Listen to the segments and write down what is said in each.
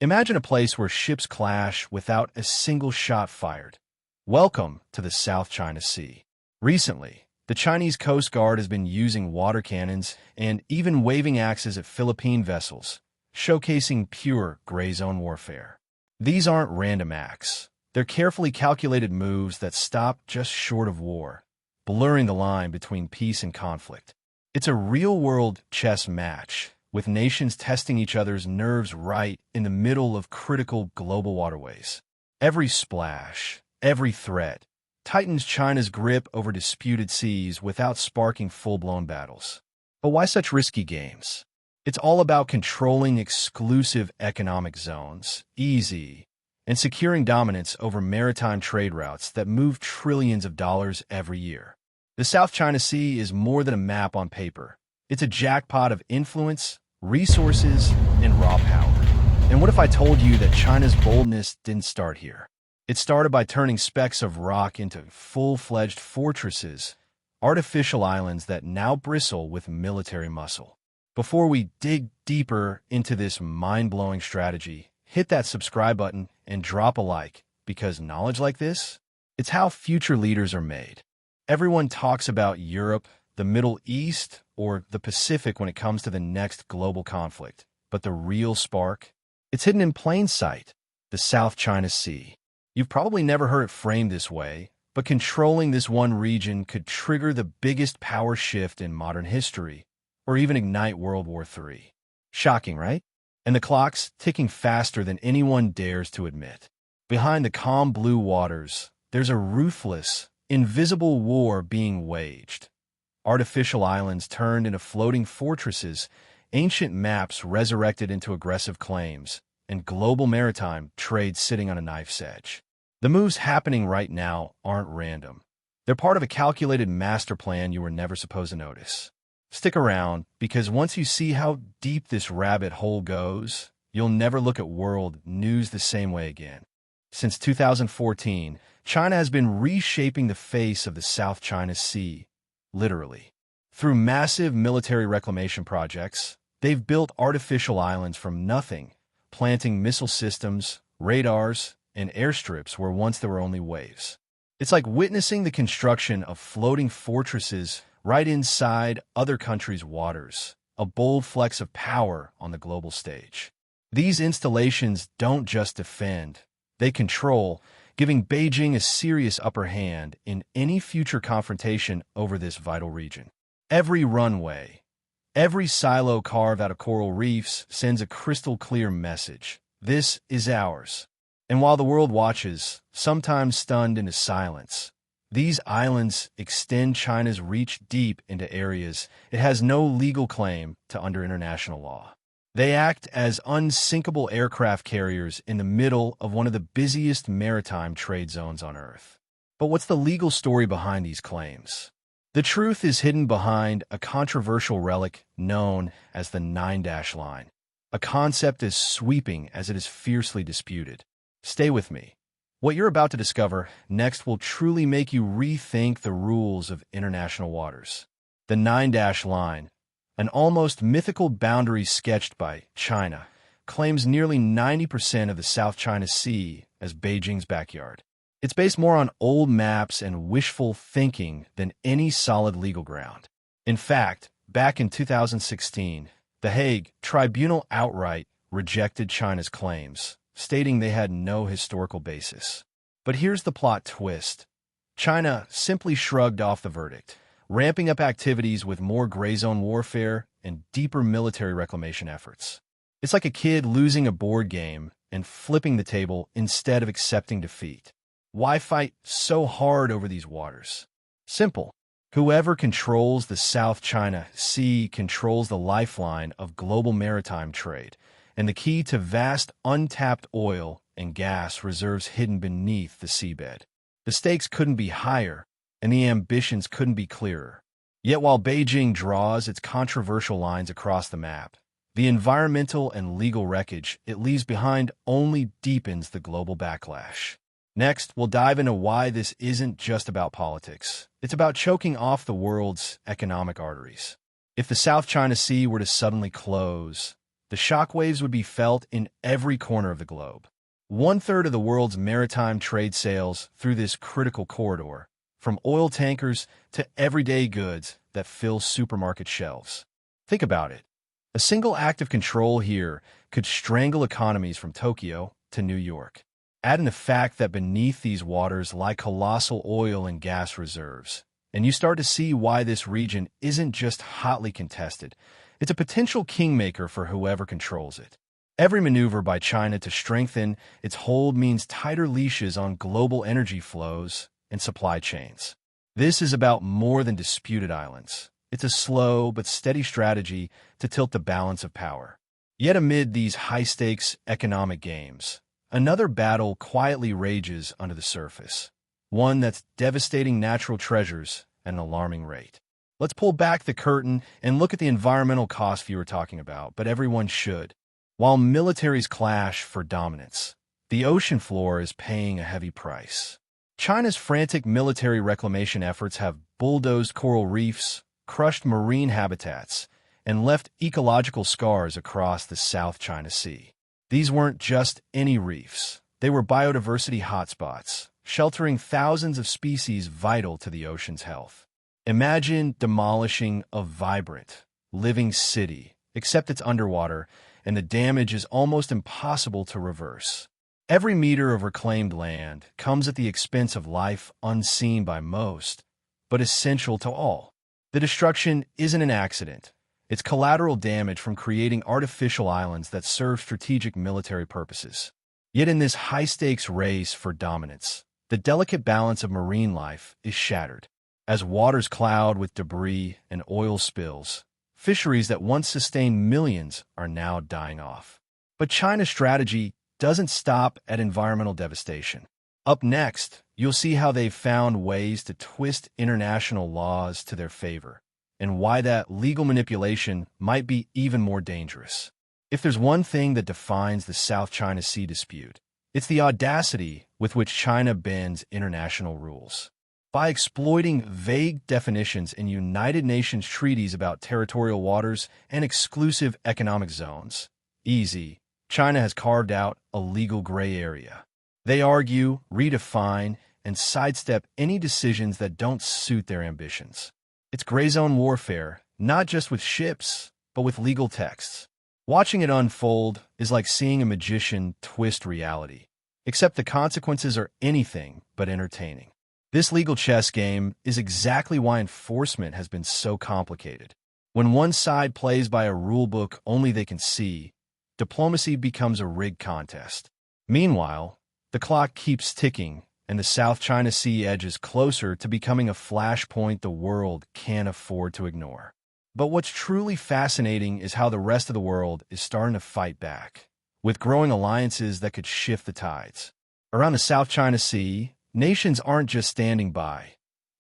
Imagine a place where ships clash without a single shot fired. Welcome to the South China Sea. Recently, the Chinese Coast Guard has been using water cannons and even waving axes at Philippine vessels, showcasing pure Grayzone Warfare. These aren't random acts. They're carefully calculated moves that stop just short of war, blurring the line between peace and conflict. It's a real-world chess match, with nations testing each other's nerves right in the middle of critical global waterways. Every splash, every threat, tightens China's grip over disputed seas without sparking full-blown battles. But why such risky games? It's all about controlling exclusive economic zones, easy, and securing dominance over maritime trade routes that move trillions of dollars every year. The South China Sea is more than a map on paper. It's a jackpot of influence, resources, and raw power. And what if I told you that China's boldness didn't start here? It started by turning specks of rock into full-fledged fortresses, artificial islands that now bristle with military muscle. Before we dig deeper into this mind-blowing strategy, hit that subscribe button and drop a like, because knowledge like this, it's how future leaders are made. Everyone talks about Europe, the Middle East, or the Pacific when it comes to the next global conflict. But the real spark? It's hidden in plain sight, the South China Sea. You've probably never heard it framed this way, but controlling this one region could trigger the biggest power shift in modern history, or even ignite World War III. Shocking, right? And the clock's ticking faster than anyone dares to admit. Behind the calm blue waters, there's a ruthless, invisible war being waged. Artificial islands turned into floating fortresses, ancient maps resurrected into aggressive claims, and global maritime trade sitting on a knife's edge. The moves happening right now aren't random. They're part of a calculated master plan you were never supposed to notice. Stick around, because once you see how deep this rabbit hole goes, you'll never look at world news the same way again. Since 2014, China has been reshaping the face of the South China Sea, literally. Through massive military reclamation projects, they've built artificial islands from nothing, planting missile systems, radars, and airstrips where once there were only waves. It's like witnessing the construction of floating fortresses right inside other countries' waters, a bold flex of power on the global stage. These installations don't just defend, they control, giving Beijing a serious upper hand in any future confrontation over this vital region. Every runway, every silo carved out of coral reefs sends a crystal-clear message. This is ours. And while the world watches, sometimes stunned into silence, these islands extend China's reach deep into areas it has no legal claim to under international law. They act as unsinkable aircraft carriers in the middle of one of the busiest maritime trade zones on Earth. But what's the legal story behind these claims? The truth is hidden behind a controversial relic known as the 9-line, a concept as sweeping as it is fiercely disputed. Stay with me. What you're about to discover next will truly make you rethink the rules of international waters. The 9-line, an almost mythical boundary sketched by China, claims nearly 90% of the South China Sea as Beijing's backyard. It's based more on old maps and wishful thinking than any solid legal ground. In fact, back in 2016, The Hague Tribunal outright rejected China's claims, stating they had no historical basis. But here's the plot twist. China simply shrugged off the verdict, ramping up activities with more Grayzone warfare and deeper military reclamation efforts. It's like a kid losing a board game and flipping the table instead of accepting defeat. Why fight so hard over these waters? Simple. Whoever controls the South China Sea controls the lifeline of global maritime trade and the key to vast untapped oil and gas reserves hidden beneath the seabed. The stakes couldn't be higher, and the ambitions couldn't be clearer. Yet while Beijing draws its controversial lines across the map, the environmental and legal wreckage it leaves behind only deepens the global backlash. Next, we'll dive into why this isn't just about politics. It's about choking off the world's economic arteries. If the South China Sea were to suddenly close, The shockwaves would be felt in every corner of the globe. One-third of the world's maritime trade sails through this critical corridor, from oil tankers to everyday goods that fill supermarket shelves. Think about it. A single act of control here could strangle economies from Tokyo to New York. Add in the fact that beneath these waters lie colossal oil and gas reserves, and you start to see why this region isn't just hotly contested. It's a potential kingmaker for whoever controls it. Every maneuver by China to strengthen its hold means tighter leashes on global energy flows and supply chains. This is about more than disputed islands. It's a slow but steady strategy to tilt the balance of power. Yet amid these high-stakes economic games, another battle quietly rages under the surface, one that's devastating natural treasures at an alarming rate. Let's pull back the curtain and look at the environmental cost you were talking about, but everyone should. While militaries clash for dominance, the ocean floor is paying a heavy price. China's frantic military reclamation efforts have bulldozed coral reefs, crushed marine habitats, and left ecological scars across the South China Sea. These weren't just any reefs. They were biodiversity hotspots, sheltering thousands of species vital to the ocean's health. Imagine demolishing a vibrant, living city, except it's underwater, and the damage is almost impossible to reverse. Every meter of reclaimed land comes at the expense of life unseen by most, but essential to all. The destruction isn't an accident. It's collateral damage from creating artificial islands that serve strategic military purposes. Yet in this high-stakes race for dominance, the delicate balance of marine life is shattered. As waters cloud with debris and oil spills, fisheries that once sustained millions are now dying off. But China's strategy doesn't stop at environmental devastation. Up next, you'll see how they've found ways to twist international laws to their favor, and why that legal manipulation might be even more dangerous. If there's one thing that defines the South China Sea dispute, it's the audacity with which China bends international rules. By exploiting vague definitions in United Nations treaties about territorial waters and exclusive economic zones, China has carved out a legal gray area. They argue, redefine, and sidestep any decisions that don't suit their ambitions. It's Grayzone Warfare, not just with ships, but with legal texts. Watching it unfold is like seeing a magician twist reality, except the consequences are anything but entertaining. This legal chess game is exactly why enforcement has been so complicated. When one side plays by a rulebook only they can see, diplomacy becomes a rigged contest. Meanwhile, the clock keeps ticking, and the South China Sea edges closer to becoming a flashpoint the world can't afford to ignore. But what's truly fascinating is how the rest of the world is starting to fight back, with growing alliances that could shift the tides. Around the South China Sea, nations aren't just standing by,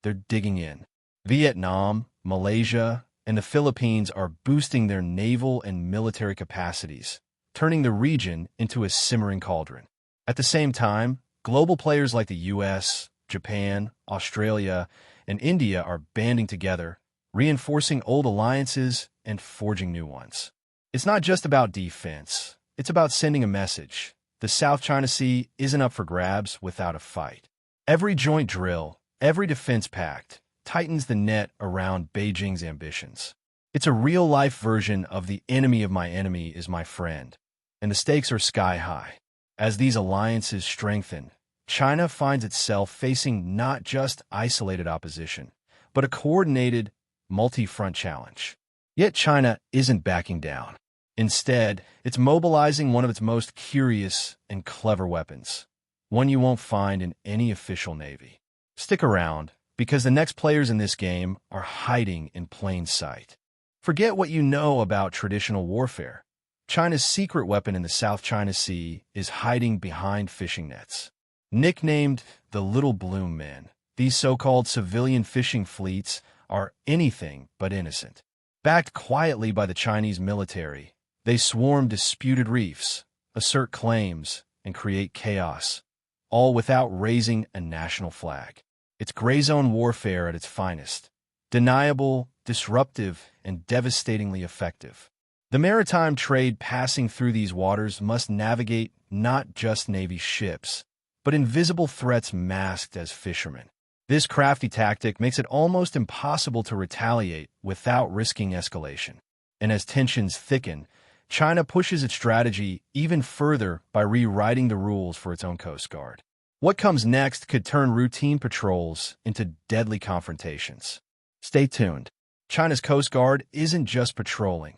they're digging in. Vietnam, Malaysia, and the Philippines are boosting their naval and military capacities, turning the region into a simmering cauldron. At the same time, global players like the US, Japan, Australia, and India are banding together, reinforcing old alliances and forging new ones. It's not just about defense, it's about sending a message. The South China Sea isn't up for grabs without a fight. Every joint drill, every defense pact, tightens the net around Beijing's ambitions. It's a real-life version of the enemy of my enemy is my friend, and the stakes are sky high. As these alliances strengthen, China finds itself facing not just isolated opposition, but a coordinated, multi-front challenge. Yet China isn't backing down. Instead, it's mobilizing one of its most curious and clever weapons, one you won't find in any official navy. Stick around, because the next players in this game are hiding in plain sight. Forget what you know about traditional warfare. China's secret weapon in the South China Sea is hiding behind fishing nets. Nicknamed the Little Bloom Men, these so-called civilian fishing fleets are anything but innocent. Backed quietly by the Chinese military, they swarm disputed reefs, assert claims, and create chaos, all without raising a national flag. It's Grayzone Warfare at its finest, deniable, disruptive, and devastatingly effective. The maritime trade passing through these waters must navigate not just Navy ships, but invisible threats masked as fishermen. This crafty tactic makes it almost impossible to retaliate without risking escalation. And as tensions thicken, China pushes its strategy even further by rewriting the rules for its own Coast Guard. What comes next could turn routine patrols into deadly confrontations. Stay tuned. China's Coast Guard isn't just patrolling.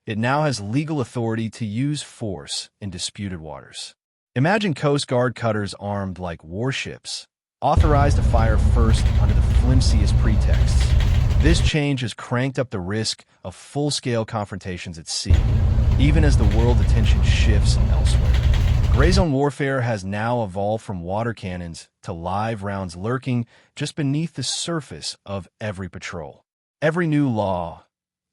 It now has legal authority to use force in disputed waters. Imagine Coast Guard cutters armed like warships, authorized to fire first under the flimsiest pretexts. This change has cranked up the risk of full-scale confrontations at sea, even as the world's attention shifts elsewhere. Grayzone Warfare has now evolved from water cannons to live rounds lurking just beneath the surface of every patrol. Every new law,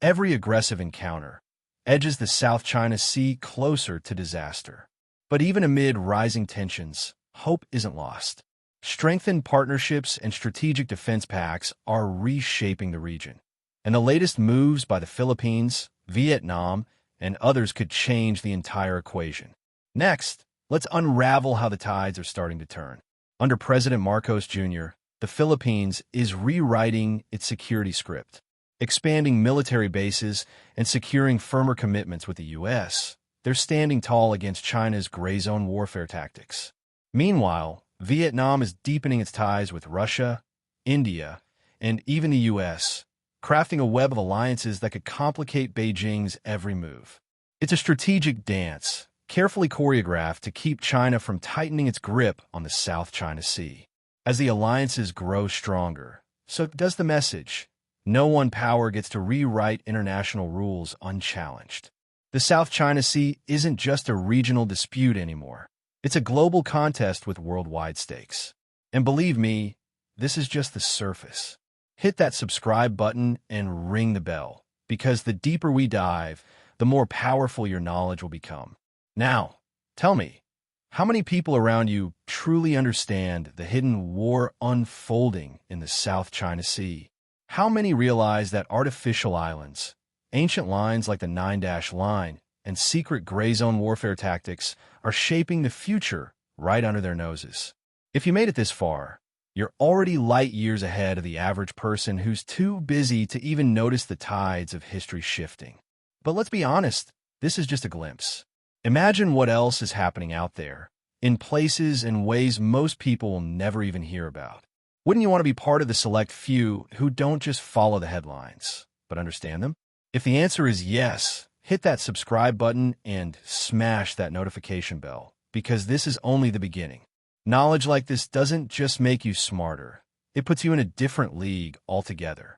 every aggressive encounter, edges the South China Sea closer to disaster. But even amid rising tensions, hope isn't lost. Strengthened partnerships and strategic defense pacts are reshaping the region. And the latest moves by the Philippines, Vietnam, and others could change the entire equation. Next, let's unravel how the tides are starting to turn. Under President Marcos Jr., the Philippines is rewriting its security script, expanding military bases and securing firmer commitments with the U.S. They're standing tall against China's Grayzone Warfare tactics. Meanwhile, Vietnam is deepening its ties with Russia, India, and even the U.S., crafting a web of alliances that could complicate Beijing's every move. It's a strategic dance, carefully choreographed to keep China from tightening its grip on the South China Sea. As the alliances grow stronger, so does the message. No one power gets to rewrite international rules unchallenged. The South China Sea isn't just a regional dispute anymore. It's a global contest with worldwide stakes. And believe me, this is just the surface. Hit that subscribe button and ring the bell, because the deeper we dive, the more powerful your knowledge will become. Now, tell me, how many people around you truly understand the hidden war unfolding in the South China Sea? How many realize that artificial islands, ancient lines like the 9-dash line, and secret gray zone warfare tactics are shaping the future right under their noses? If you made it this far, you're already light years ahead of the average person who's too busy to even notice the tides of history shifting. But let's be honest, this is just a glimpse. Imagine what else is happening out there, in places and ways most people will never even hear about. Wouldn't you want to be part of the select few who don't just follow the headlines, but understand them? If the answer is yes, hit that subscribe button and smash that notification bell, because this is only the beginning. Knowledge like this doesn't just make you smarter, it puts you in a different league altogether.